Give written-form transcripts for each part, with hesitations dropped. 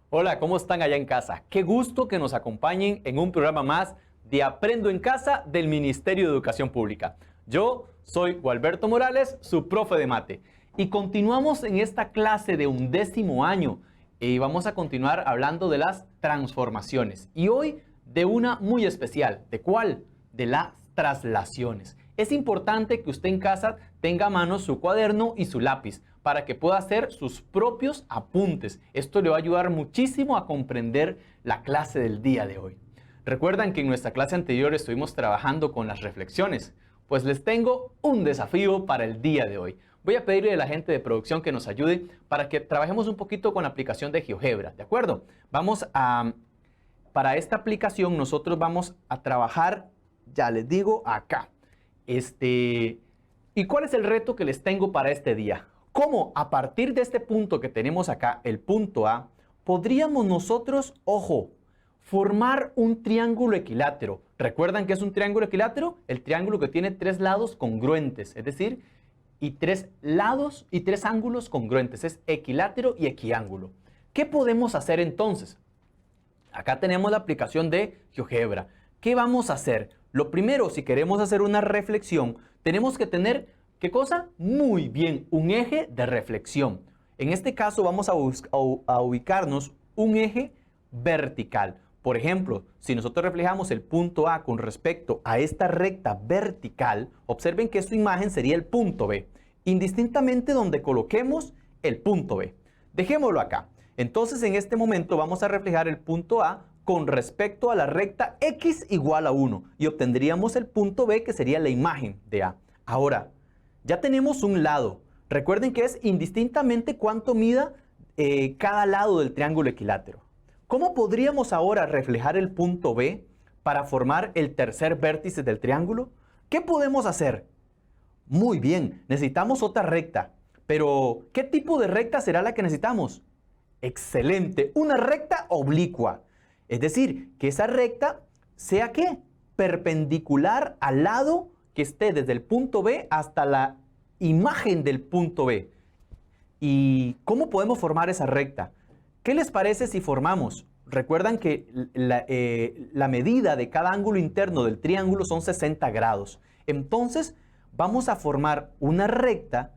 Hola, ¿cómo están allá en casa? Qué gusto que nos acompañen en un programa más de Aprendo en Casa del Ministerio de Educación Pública. Yo soy Gualberto Morales, su profe de mate. Y continuamos en esta clase de 11º año y vamos a continuar hablando de las transformaciones. Y hoy de una muy especial. ¿De cuál? De las traslaciones. Es importante que usted en casa tenga a mano su cuaderno y su lápiz para que pueda hacer sus propios apuntes. Esto le va a ayudar muchísimo a comprender la clase del día de hoy. Recuerdan que en nuestra clase anterior estuvimos trabajando con las reflexiones. Pues les tengo un desafío para el día de hoy. Voy a pedirle a la gente de producción que nos ayude para que trabajemos un poquito con la aplicación de GeoGebra, ¿de acuerdo? Para esta aplicación nosotros vamos a trabajar, ya les digo, acá. ¿Y cuál es el reto que les tengo para este día? ¿Cómo a partir de este punto que tenemos acá, el punto A, podríamos nosotros, ojo, formar un triángulo equilátero? ¿Recuerdan qué es un triángulo equilátero? El triángulo que tiene 3 lados congruentes, es decir, y 3 lados y 3 ángulos congruentes. Es equilátero y equiángulo. ¿Qué podemos hacer entonces? Acá tenemos la aplicación de GeoGebra. ¿Qué vamos a hacer? Lo primero, si queremos hacer una reflexión, tenemos que tener, ¿qué cosa? Muy bien, un eje de reflexión. En este caso vamos a ubicarnos un eje vertical. Por ejemplo, si nosotros reflejamos el punto A con respecto a esta recta vertical, observen que su imagen sería el punto B, indistintamente donde coloquemos el punto B. Dejémoslo acá. Entonces, en este momento vamos a reflejar el punto A con respecto a la recta X igual a 1 y obtendríamos el punto B, que sería la imagen de A. Ahora, ya tenemos un lado. Recuerden que es indistintamente cuánto mida cada lado del triángulo equilátero. ¿Cómo podríamos ahora reflejar el punto B para formar el tercer vértice del triángulo? ¿Qué podemos hacer? Muy bien, necesitamos otra recta. Pero, ¿qué tipo de recta será la que necesitamos? Excelente, una recta oblicua. Es decir, que esa recta sea ¿qué? Perpendicular al lado que esté desde el punto B hasta la imagen del punto B. ¿Y cómo podemos formar esa recta? ¿Qué les parece si formamos? Recuerdan que la medida de cada ángulo interno del triángulo son 60 grados. Entonces, vamos a formar una recta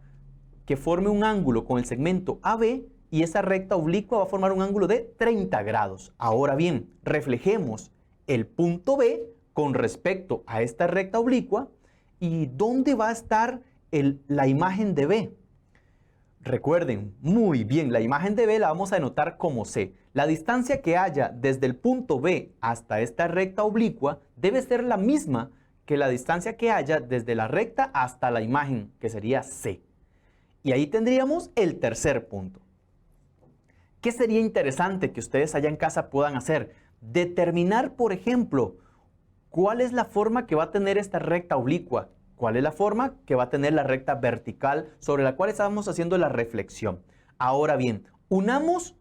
que forme un ángulo con el segmento AB y esa recta oblicua va a formar un ángulo de 30 grados. Ahora bien, reflejemos el punto B con respecto a esta recta oblicua. ¿Y dónde va a estar la imagen de B? Recuerden, muy bien, la imagen de B la vamos a denotar como C. La distancia que haya desde el punto B hasta esta recta oblicua debe ser la misma que la distancia que haya desde la recta hasta la imagen, que sería C. Y ahí tendríamos el tercer punto. ¿Qué sería interesante que ustedes allá en casa puedan hacer? Determinar, por ejemplo, cuál es la forma que va a tener esta recta oblicua. ¿Cuál es la forma que va a tener la recta vertical sobre la cual estamos haciendo la reflexión? Ahora bien, unamos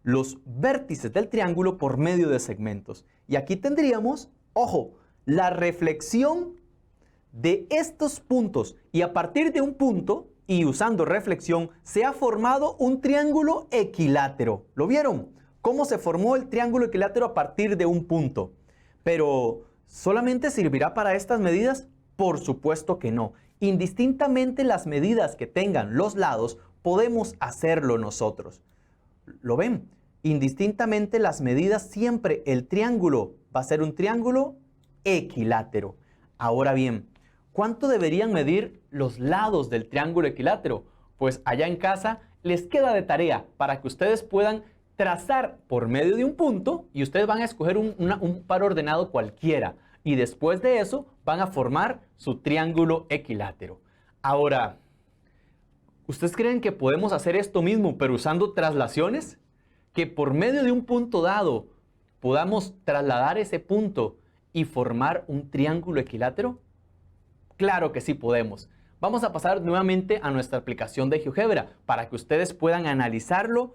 los vértices del triángulo por medio de segmentos. Y aquí tendríamos, ojo, la reflexión de estos puntos. Y a partir de un punto, y usando reflexión, se ha formado un triángulo equilátero. ¿Lo vieron? ¿Cómo se formó el triángulo equilátero a partir de un punto? Pero, ¿solamente servirá para estas medidas? Por supuesto que no. Indistintamente las medidas que tengan los lados, podemos hacerlo nosotros. ¿Lo ven? Indistintamente las medidas, siempre el triángulo va a ser un triángulo equilátero. Ahora bien, ¿cuánto deberían medir los lados del triángulo equilátero? Pues allá en casa les queda de tarea para que ustedes puedan trazar por medio de un punto y ustedes van a escoger un par ordenado cualquiera. Y después de eso van a formar su triángulo equilátero. Ahora, ¿ustedes creen que podemos hacer esto mismo pero usando traslaciones? Que por medio de un punto dado podamos trasladar ese punto y formar un triángulo equilátero. Claro que sí podemos. Vamos a pasar nuevamente a nuestra aplicación de GeoGebra para que ustedes puedan analizarlo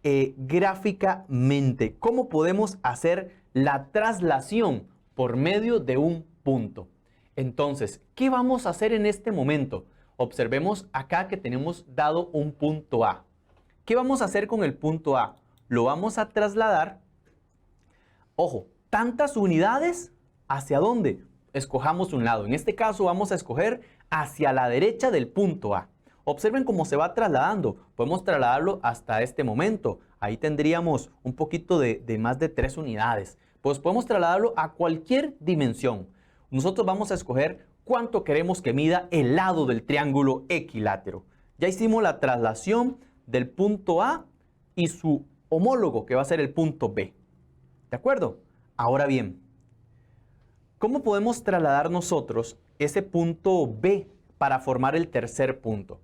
gráficamente. ¿Cómo podemos hacer la traslación por medio de un punto? Entonces, ¿qué vamos a hacer en este momento? Observemos acá que tenemos dado un punto A. ¿Qué vamos a hacer con el punto A? Lo vamos a trasladar, ojo, tantas unidades, ¿hacia dónde? Escojamos un lado. En este caso vamos a escoger hacia la derecha del punto A. Observen cómo se va trasladando. Podemos trasladarlo hasta este momento. Ahí tendríamos un poquito de más de 3 unidades. Pues podemos trasladarlo a cualquier dimensión. Nosotros vamos a escoger cuánto queremos que mida el lado del triángulo equilátero. Ya hicimos la traslación del punto A y su homólogo, que va a ser el punto B. ¿De acuerdo? Ahora bien, ¿cómo podemos trasladar nosotros ese punto B para formar el tercer punto?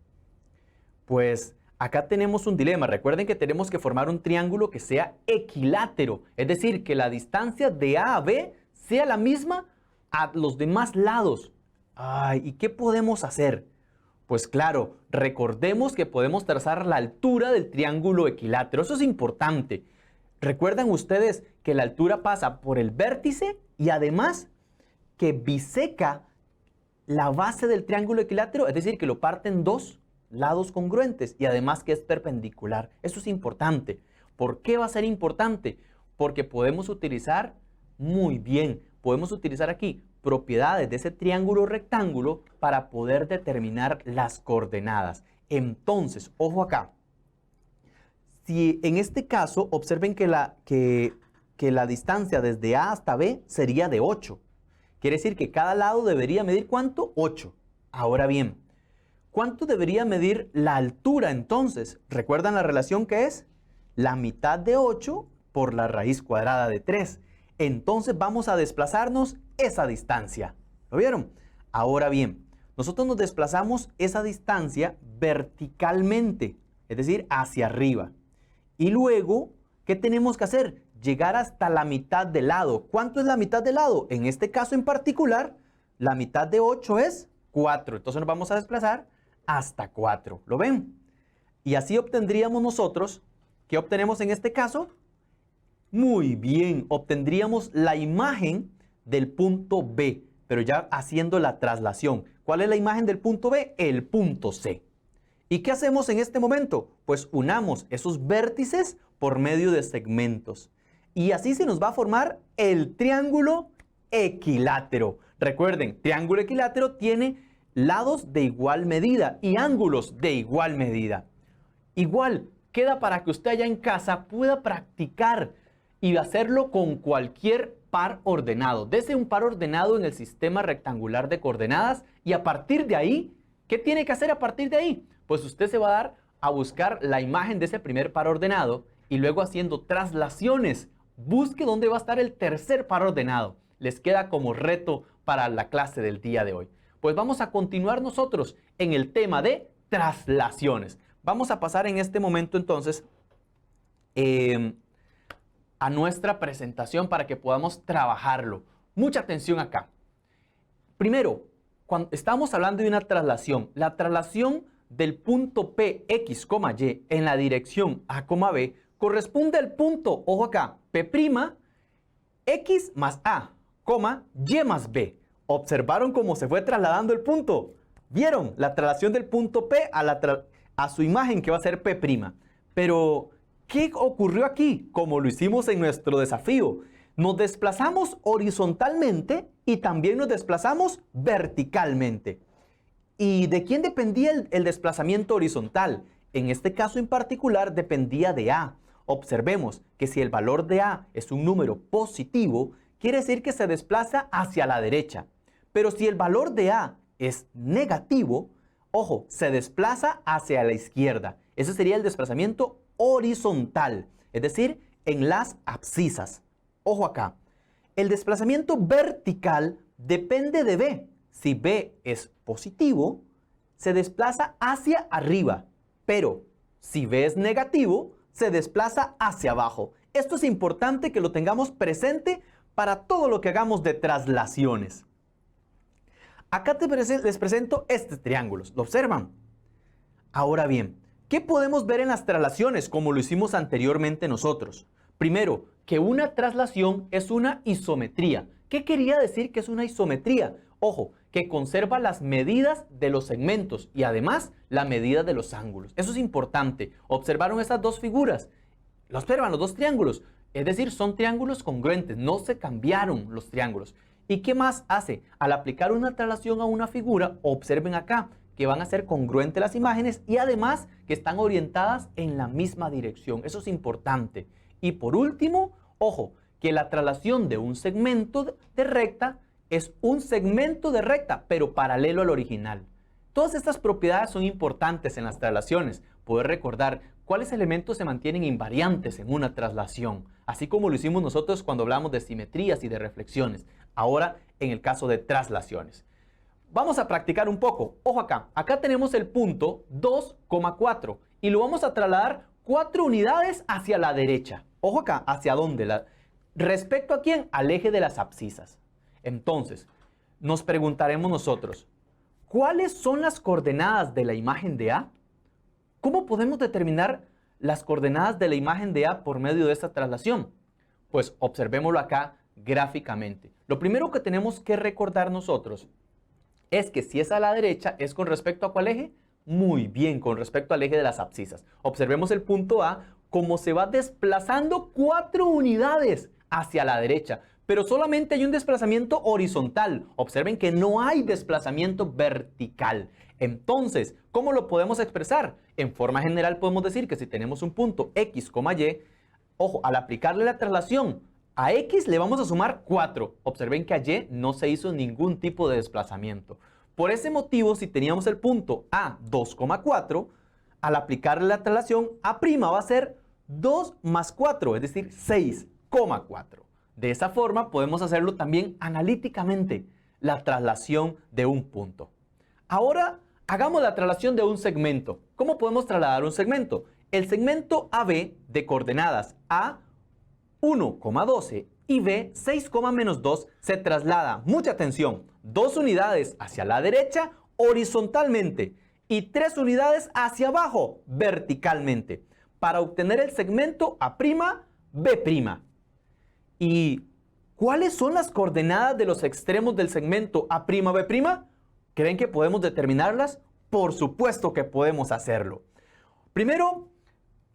Pues acá tenemos un dilema. Recuerden que tenemos que formar un triángulo que sea equilátero, es decir, que la distancia de A a B sea la misma a los demás lados. Ay, ¿y qué podemos hacer? Pues claro, recordemos que podemos trazar la altura del triángulo equilátero. Eso es importante. ¿Recuerdan ustedes que la altura pasa por el vértice y además que biseca la base del triángulo equilátero? Es decir, que lo parte en dos lados congruentes y además que es perpendicular. Eso es importante. ¿Por qué va a ser importante? Porque podemos utilizar muy bien, podemos utilizar aquí propiedades de ese triángulo rectángulo para poder determinar las coordenadas. Entonces, ojo acá. Si en este caso, observen que la distancia desde A hasta B sería de 8. Quiere decir que cada lado debería medir ¿cuánto? 8. Ahora bien, ¿cuánto debería medir la altura entonces? ¿Recuerdan la relación que es? La mitad de 8 por la raíz cuadrada de 3. Entonces vamos a desplazarnos esa distancia. ¿Lo vieron? Ahora bien, nosotros nos desplazamos esa distancia verticalmente, es decir, hacia arriba. Y luego, ¿qué tenemos que hacer? Llegar hasta la mitad del lado. ¿Cuánto es la mitad del lado? En este caso en particular, la mitad de 8 es 4. Entonces nos vamos a desplazar hasta 4. ¿Lo ven? Y así obtendríamos nosotros, ¿qué obtenemos en este caso? Muy bien, obtendríamos la imagen del punto B, pero ya haciendo la traslación. ¿Cuál es la imagen del punto B? El punto C. ¿Y qué hacemos en este momento? Pues unamos esos vértices por medio de segmentos. Y así se nos va a formar el triángulo equilátero. Recuerden, triángulo equilátero tiene lados de igual medida y ángulos de igual medida. Igual, queda para que usted allá en casa pueda practicar y hacerlo con cualquier par ordenado. Dese un par ordenado en el sistema rectangular de coordenadas y a partir de ahí, ¿qué tiene que hacer a partir de ahí? Pues usted se va a dar a buscar la imagen de ese primer par ordenado y luego haciendo traslaciones, busque dónde va a estar el tercer par ordenado. Les queda como reto para la clase del día de hoy. Pues vamos a continuar nosotros en el tema de traslaciones. Vamos a pasar en este momento entonces a nuestra presentación para que podamos trabajarlo. Mucha atención acá. Primero, cuando estamos hablando de una traslación, la traslación del punto P, X, Y en la dirección A, B corresponde al punto, ojo acá, P', X más A, Y más B. ¿Observaron cómo se fue trasladando el punto? ¿Vieron? La traslación del punto P a su imagen que va a ser P'. Pero, ¿qué ocurrió aquí? Como lo hicimos en nuestro desafío. Nos desplazamos horizontalmente y también nos desplazamos verticalmente. ¿Y de quién dependía el desplazamiento horizontal? En este caso en particular dependía de A. Observemos que si el valor de A es un número positivo, quiere decir que se desplaza hacia la derecha. Pero si el valor de A es negativo, ojo, se desplaza hacia la izquierda. Ese sería el desplazamiento horizontal, es decir, en las abscisas. Ojo acá, el desplazamiento vertical depende de B. Si B es positivo, se desplaza hacia arriba, pero si B es negativo, se desplaza hacia abajo. Esto es importante que lo tengamos presente para todo lo que hagamos de traslaciones. Acá les presento estos triángulos. ¿Lo observan? Ahora bien, ¿qué podemos ver en las traslaciones como lo hicimos anteriormente nosotros? Primero, que una traslación es una isometría. ¿Qué quería decir que es una isometría? Ojo, que conserva las medidas de los segmentos y además la medida de los ángulos. Eso es importante. ¿Observaron esas dos figuras? ¿Lo observan los dos triángulos? Es decir, son triángulos congruentes, no se cambiaron los triángulos. ¿Y qué más hace? Al aplicar una traslación a una figura, observen acá, que van a ser congruentes las imágenes y además que están orientadas en la misma dirección. Eso es importante. Y por último, ojo, que la traslación de un segmento de recta es un segmento de recta, pero paralelo al original. Todas estas propiedades son importantes en las traslaciones. Poder recordar cuáles elementos se mantienen invariantes en una traslación, así como lo hicimos nosotros cuando hablamos de simetrías y de reflexiones. Ahora, en el caso de traslaciones. Vamos a practicar un poco. Ojo acá. Acá tenemos el punto 2,4 y lo vamos a trasladar 4 unidades hacia la derecha. Ojo acá. ¿Hacia dónde? ¿Respecto a quién? Al eje de las abscisas. Entonces, nos preguntaremos nosotros, ¿cuáles son las coordenadas de la imagen de A? ¿Cómo podemos determinar las coordenadas de la imagen de A por medio de esta traslación? Pues observémoslo acá gráficamente. Lo primero que tenemos que recordar nosotros es que si es a la derecha, ¿es con respecto a cuál eje? Muy bien, con respecto al eje de las abscisas. Observemos el punto A, como se va desplazando 4 unidades hacia la derecha, pero solamente hay un desplazamiento horizontal. Observen que no hay desplazamiento vertical. Entonces, ¿cómo lo podemos expresar? En forma general podemos decir que si tenemos un punto X, Y, ojo, al aplicarle la traslación a X le vamos a sumar 4. Observen que a Y no se hizo ningún tipo de desplazamiento. Por ese motivo, si teníamos el punto A 2,4, al aplicarle la traslación, A' va a ser 2 más 4, es decir, 6,4. De esa forma podemos hacerlo también analíticamente, la traslación de un punto. Ahora, hagamos la traslación de un segmento. ¿Cómo podemos trasladar un segmento? El segmento AB de coordenadas A 1,12 y B 6,-2 se traslada, mucha atención, 2 unidades hacia la derecha horizontalmente y 3 unidades hacia abajo verticalmente para obtener el segmento A'B'. ¿Y cuáles son las coordenadas de los extremos del segmento A'B'? ¿Creen que podemos determinarlas? Por supuesto que podemos hacerlo. Primero,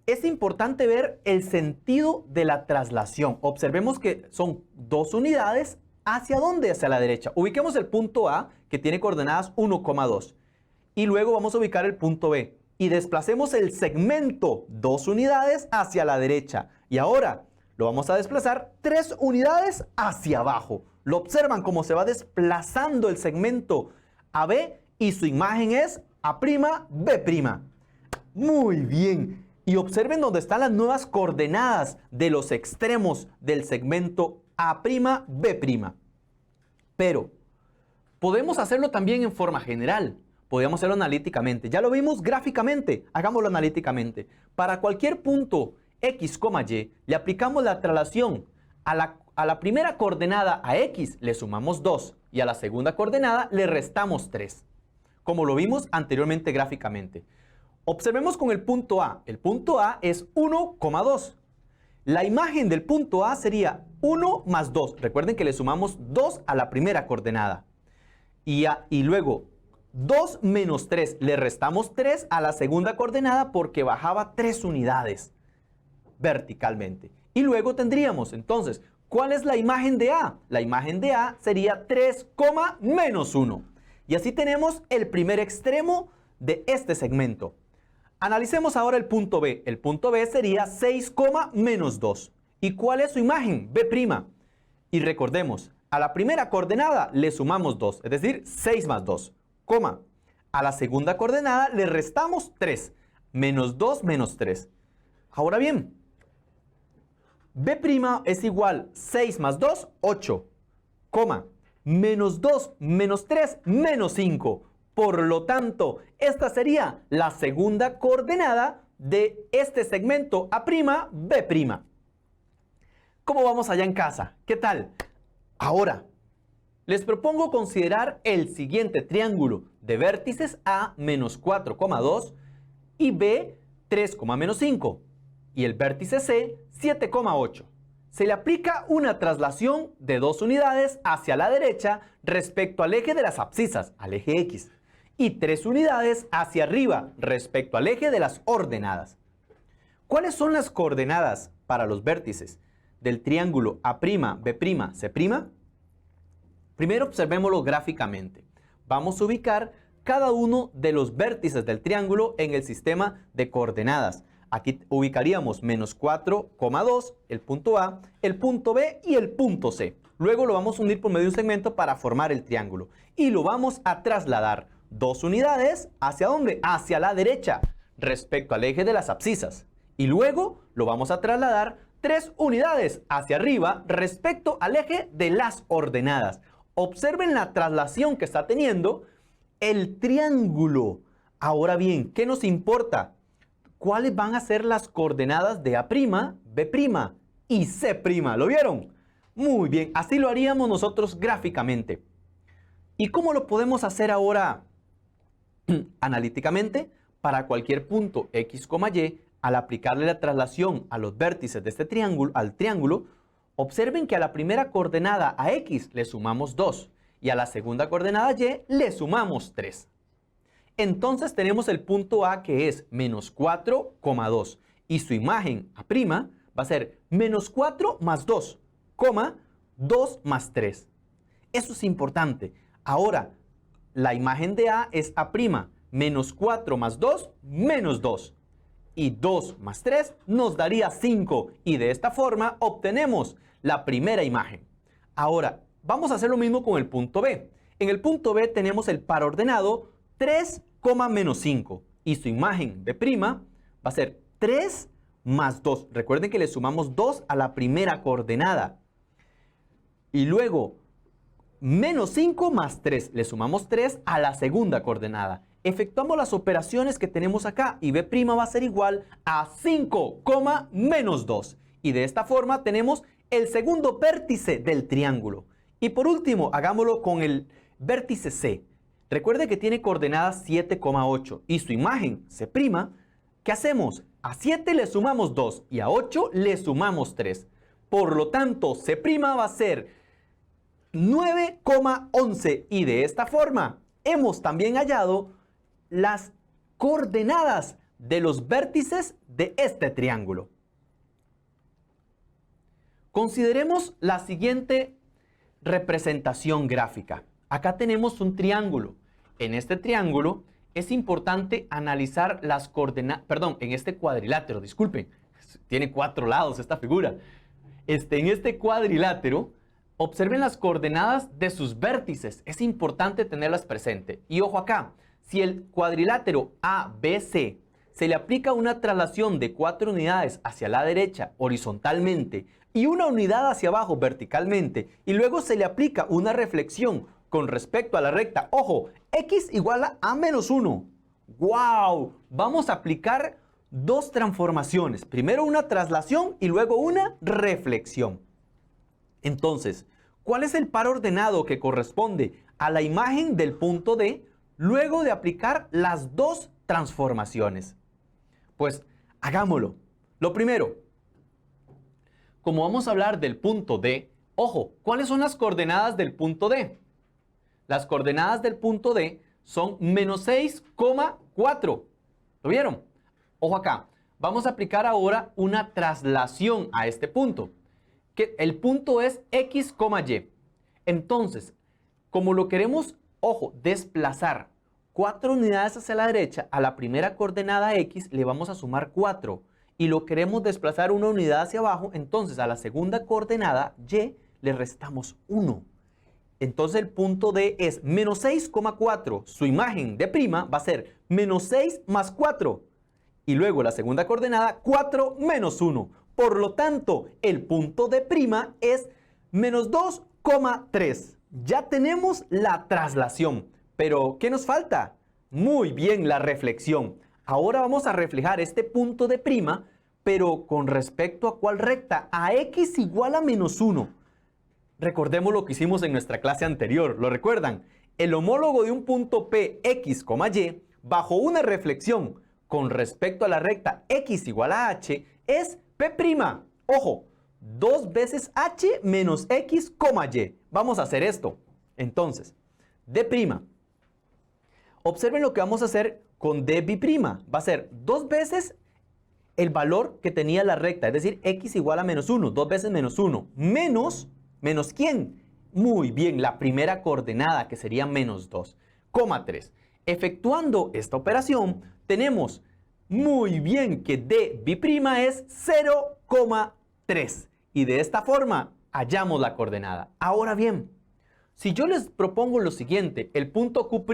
es importante ver el sentido de la traslación. Observemos que son 2 unidades. ¿Hacia dónde? Hacia la derecha. Ubiquemos el punto A, que tiene coordenadas 1,2. Y luego vamos a ubicar el punto B. Y desplacemos el segmento 2 unidades hacia la derecha. Y ahora lo vamos a desplazar 3 unidades hacia abajo. ¿Lo observan cómo se va desplazando el segmento AB? Y su imagen es A'B'. Muy bien. Y observen dónde están las nuevas coordenadas de los extremos del segmento A'B'. Pero podemos hacerlo también en forma general. Podemos hacerlo analíticamente. Ya lo vimos gráficamente. Hagámoslo analíticamente. Para cualquier punto X, Y, le aplicamos la traslación. A la primera coordenada a X le sumamos 2 y a la segunda coordenada le restamos 3. Como lo vimos anteriormente gráficamente. Observemos con el punto A. El punto A es 1,2. La imagen del punto A sería 1 más 2. Recuerden que le sumamos 2 a la primera coordenada. Y luego 2 menos 3. Le restamos 3 a la segunda coordenada porque bajaba 3 unidades verticalmente. Y luego tendríamos, entonces, ¿cuál es la imagen de A? La imagen de A sería 3, menos 1. Y así tenemos el primer extremo de este segmento. Analicemos ahora el punto B. El punto B sería 6, menos 2. ¿Y cuál es su imagen? B'. Y recordemos, a la primera coordenada le sumamos 2, es decir, 6 más 2, a la segunda coordenada le restamos 3, menos 2 menos 3. Ahora bien, B' es igual 6 más 2, 8, menos 2 menos 3, menos 5. Por lo tanto, esta sería la segunda coordenada de este segmento A'B'. ¿Cómo vamos allá en casa? ¿Qué tal? Ahora, Les propongo considerar el siguiente triángulo de vértices A menos 4,2 y B 3,-5 y el vértice C 7,8. Se le aplica una traslación de 2 unidades hacia la derecha respecto al eje de las abscisas, al eje X, y 3 unidades hacia arriba respecto al eje de las ordenadas. ¿Cuáles son las coordenadas para los vértices del triángulo A', B', C'? Primero observémoslo gráficamente. Vamos a ubicar cada uno de los vértices del triángulo en el sistema de coordenadas. Aquí ubicaríamos menos 4,2, el punto A, el punto B y el punto C. Luego lo vamos a unir por medio de un segmento para formar el triángulo. Y lo vamos a trasladar 2 unidades ¿hacia dónde? Hacia la derecha, respecto al eje de las abscisas. Y luego lo vamos a trasladar 3 unidades hacia arriba respecto al eje de las ordenadas. Observen la traslación que está teniendo el triángulo. Ahora bien, ¿qué nos importa? ¿Cuáles van a ser las coordenadas de A', B' y C'? ¿Lo vieron? Muy bien, así lo haríamos nosotros gráficamente. ¿Y cómo lo podemos hacer ahora analíticamente? Para cualquier punto X, Y, al aplicarle la traslación a los vértices de este triángulo, al triángulo, observen que a la primera coordenada a X le sumamos 2 y a la segunda coordenada Y le sumamos 3. Entonces tenemos el punto A que es menos 4,2 y su imagen A' va a ser menos 4 más 2, 2 más 3. Eso es importante. Ahora, la imagen de A es A', menos 4 más 2, menos 2. Y 2 más 3 nos daría 5 y de esta forma obtenemos la primera imagen. Ahora, vamos a hacer lo mismo con el punto B. En el punto B tenemos el par ordenado 3, menos 5 y su imagen B' va a ser 3 más 2. Recuerden que le sumamos 2 a la primera coordenada. Y luego, menos 5 más 3. Le sumamos 3 a la segunda coordenada. Efectuamos las operaciones que tenemos acá y B' va a ser igual a 5, menos 2. Y de esta forma tenemos el segundo vértice del triángulo. Y por último, hagámoslo con el vértice C. Recuerde que tiene coordenadas 7,8 y su imagen C'. ¿Qué hacemos? A 7 le sumamos 2 y a 8 le sumamos 3. Por lo tanto, C' va a ser 9,11 y de esta forma hemos también hallado las coordenadas de los vértices de este triángulo. Consideremos la siguiente representación gráfica. Acá tenemos un triángulo. En este triángulo es importante analizar las coordenadas, perdón, en este cuadrilátero, disculpen, tiene 4 lados esta figura. En este cuadrilátero, observen las coordenadas de sus vértices. Es importante tenerlas presentes. Y ojo acá, si el cuadrilátero ABC se le aplica una traslación de 4 unidades hacia la derecha horizontalmente y una unidad hacia abajo verticalmente, y luego se le aplica una reflexión con respecto a la recta, ojo, X igual a menos 1. ¡Wow! Vamos a aplicar 2 transformaciones. Primero una traslación y luego una reflexión. Entonces, ¿cuál es el par ordenado que corresponde a la imagen del punto D luego de aplicar las 2 transformaciones? Pues hagámoslo. Lo primero, como vamos a hablar del punto D, ojo, ¿cuáles son las coordenadas del punto D? Las coordenadas del punto D son menos 6,4. ¿Lo vieron? Ojo acá. Vamos a aplicar ahora una traslación a este punto. Que el punto es X, Y. Entonces, como lo queremos, ojo, desplazar 4 unidades hacia la derecha, a la primera coordenada X le vamos a sumar 4. Y lo queremos desplazar una unidad hacia abajo, entonces a la segunda coordenada Y le restamos 1. Entonces el punto D es menos 6,4. Su imagen de prima va a ser menos 6 más 4. Y luego la segunda coordenada, 4 menos 1. Por lo tanto, el punto D' es menos 2,3. Ya tenemos la traslación. Pero, ¿qué nos falta? Muy bien, la reflexión. Ahora vamos a reflejar este punto D', pero con respecto a cuál recta, a X igual a menos 1. Recordemos lo que hicimos en nuestra clase anterior, ¿lo recuerdan? El homólogo de un punto P, X, Y, bajo una reflexión con respecto a la recta X igual a H, es P'. Ojo, 2 veces H menos X, Y. Vamos a hacer esto. Entonces, D'. Observen lo que vamos a hacer con D'. Va a ser 2 veces el valor que tenía la recta, es decir, X igual a menos 1, 2 veces menos 1, ¿menos quién? Muy bien, la primera coordenada, que sería menos 2, 3. Efectuando esta operación, tenemos muy bien que D' es 0,3. Y de esta forma, hallamos la coordenada. Ahora bien, si yo les propongo lo siguiente, el punto Q'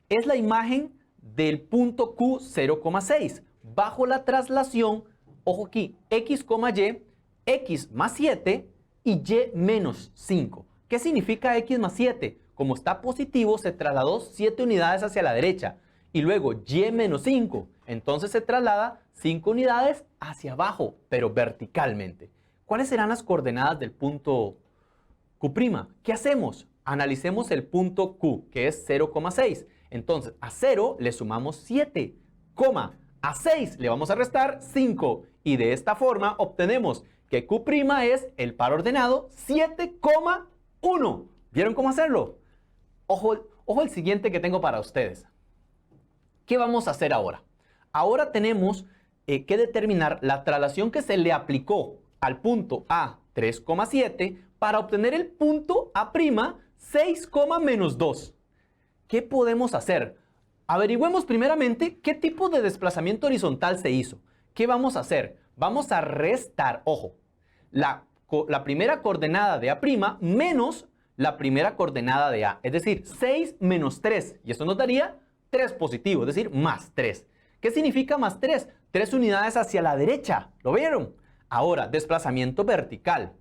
es la imagen del punto Q 0,6. Bajo la traslación, ojo aquí, X, Y, X más 7 y Y menos 5. ¿Qué significa X más 7? Como está positivo, se trasladó 7 unidades hacia la derecha. Y luego Y menos 5. Entonces se traslada 5 unidades hacia abajo, pero verticalmente. ¿Cuáles serán las coordenadas del punto Q'? ¿Qué hacemos? Analicemos el punto Q, que es 0,6. Entonces, a 0 le sumamos 7, a 6 le vamos a restar 5. Y de esta forma obtenemos que Q' es el par ordenado 7,1. ¿Vieron cómo hacerlo? Ojo el siguiente que tengo para ustedes. ¿Qué vamos a hacer ahora? Ahora tenemos que determinar la traslación que se le aplicó al punto A 3,7 para obtener el punto A', 6, menos 2. ¿Qué podemos hacer? Averigüemos primeramente qué tipo de desplazamiento horizontal se hizo. ¿Qué vamos a hacer? Vamos a restar, ojo, la primera coordenada de A' menos la primera coordenada de A. Es decir, 6 menos 3. Y esto nos daría 3 positivo, es decir, más 3. ¿Qué significa más 3? 3 unidades hacia la derecha. ¿Lo vieron? Ahora, desplazamiento vertical.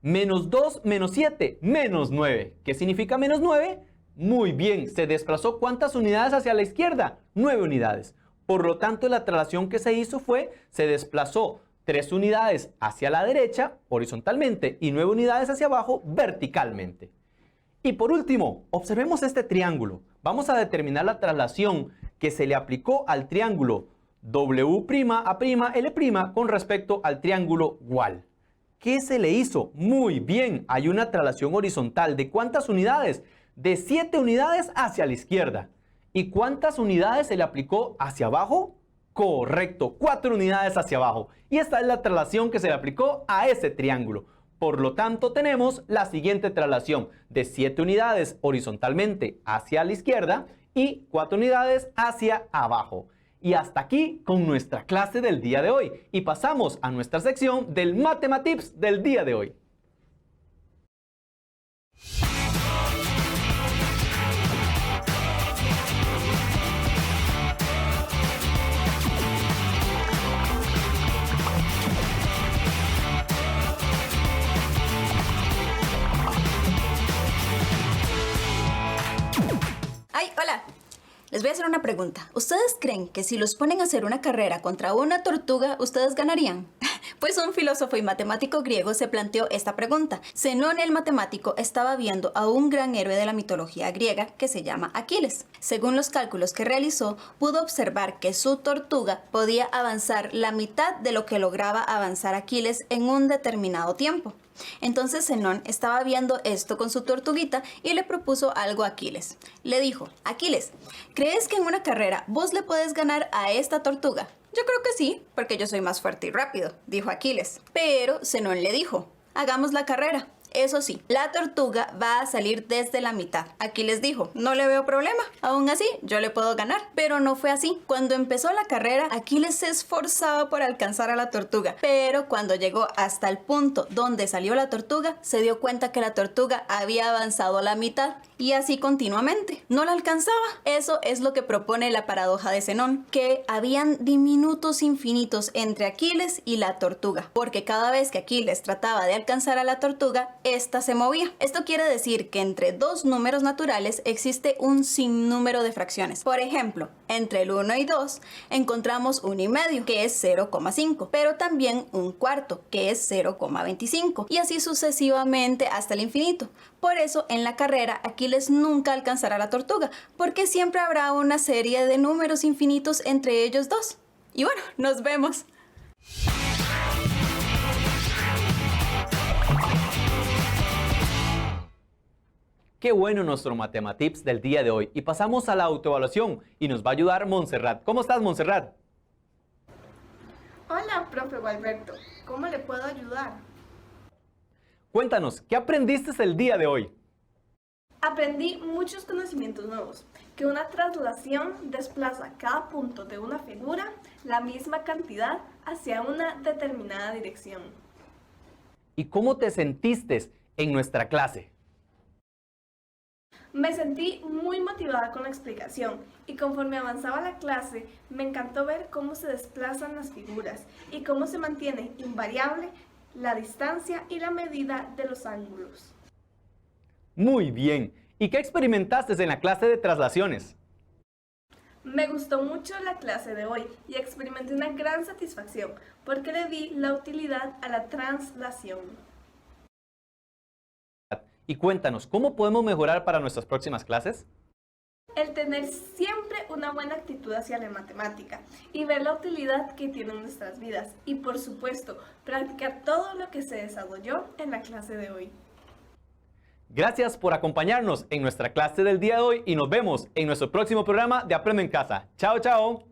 Menos 2 menos 7, menos 9. ¿Qué significa menos 9? Muy bien, se desplazó ¿cuántas unidades hacia la izquierda? 9 unidades. Por lo tanto, la traslación que se hizo fue, se desplazó 3 unidades hacia la derecha, horizontalmente, y 9 unidades hacia abajo, verticalmente. Y por último, observemos este triángulo. Vamos a determinar la traslación que se le aplicó al triángulo W'A'L' con respecto al triángulo WAL. ¿Qué se le hizo? Muy bien, hay una traslación horizontal. ¿De cuántas unidades? De 7 unidades hacia la izquierda. ¿Y cuántas unidades se le aplicó hacia abajo? Correcto, 4 unidades hacia abajo. Y esta es la traslación que se le aplicó a ese triángulo. Por lo tanto, tenemos la siguiente traslación de 7 unidades horizontalmente hacia la izquierda y 4 unidades hacia abajo. Y hasta aquí con nuestra clase del día de hoy. Y pasamos a nuestra sección del Matematips del día de hoy. ¡Ay, hola! Les voy a hacer una pregunta. ¿Ustedes creen que si los ponen a hacer una carrera contra una tortuga, ustedes ganarían? Pues un filósofo y matemático griego se planteó esta pregunta. Zenón el matemático estaba viendo a un gran héroe de la mitología griega que se llama Aquiles. Según los cálculos que realizó, pudo observar que su tortuga podía avanzar la mitad de lo que lograba avanzar Aquiles en un determinado tiempo. Entonces Zenón estaba viendo esto con su tortuguita y le propuso algo a Aquiles. Le dijo: Aquiles, ¿crees que en una carrera vos le puedes ganar a esta tortuga? Yo creo que sí, porque yo soy más fuerte y rápido, dijo Aquiles. Pero Zenón le dijo: hagamos la carrera. Eso sí, la tortuga va a salir desde la mitad. Aquiles dijo: no le veo problema, aún así yo le puedo ganar. Pero no fue así. Cuando empezó la carrera, Aquiles se esforzaba por alcanzar a la tortuga, pero cuando llegó hasta el punto donde salió la tortuga, se dio cuenta que la tortuga había avanzado la mitad, y así continuamente. No la alcanzaba. Eso es lo que propone la paradoja de Zenón, que habían diminutos infinitos entre Aquiles y la tortuga, porque cada vez que Aquiles trataba de alcanzar a la tortuga, esta se movía. Esto quiere decir que entre dos números naturales existe un sinnúmero de fracciones. Por ejemplo, entre el 1 y 2 encontramos 1,5, que es 0,5, pero también 1/4, que es 0,25, y así sucesivamente hasta el infinito. Por eso en la carrera Aquiles nunca alcanzará la tortuga, porque siempre habrá una serie de números infinitos entre ellos dos. Y bueno, nos vemos. Qué bueno nuestro Matematips del día de hoy. Y pasamos a la autoevaluación y nos va a ayudar Montserrat. ¿Cómo estás, Montserrat? Hola, profe Gualberto. ¿Cómo le puedo ayudar? Cuéntanos, ¿qué aprendiste el día de hoy? Aprendí muchos conocimientos nuevos, que una traslación desplaza cada punto de una figura la misma cantidad hacia una determinada dirección. ¿Y cómo te sentiste en nuestra clase? Me sentí muy motivada con la explicación y conforme avanzaba la clase me encantó ver cómo se desplazan las figuras y cómo se mantiene invariable la distancia y la medida de los ángulos. Muy bien. ¿Y qué experimentaste en la clase de traslaciones? Me gustó mucho la clase de hoy y experimenté una gran satisfacción porque le di la utilidad a la translación. Y cuéntanos, ¿cómo podemos mejorar para nuestras próximas clases? El tener siempre una buena actitud hacia la matemática y ver la utilidad que tiene en nuestras vidas y, por supuesto, practicar todo lo que se desarrolló en la clase de hoy. Gracias por acompañarnos en nuestra clase del día de hoy y nos vemos en nuestro próximo programa de Aprende en Casa. Chao, chao.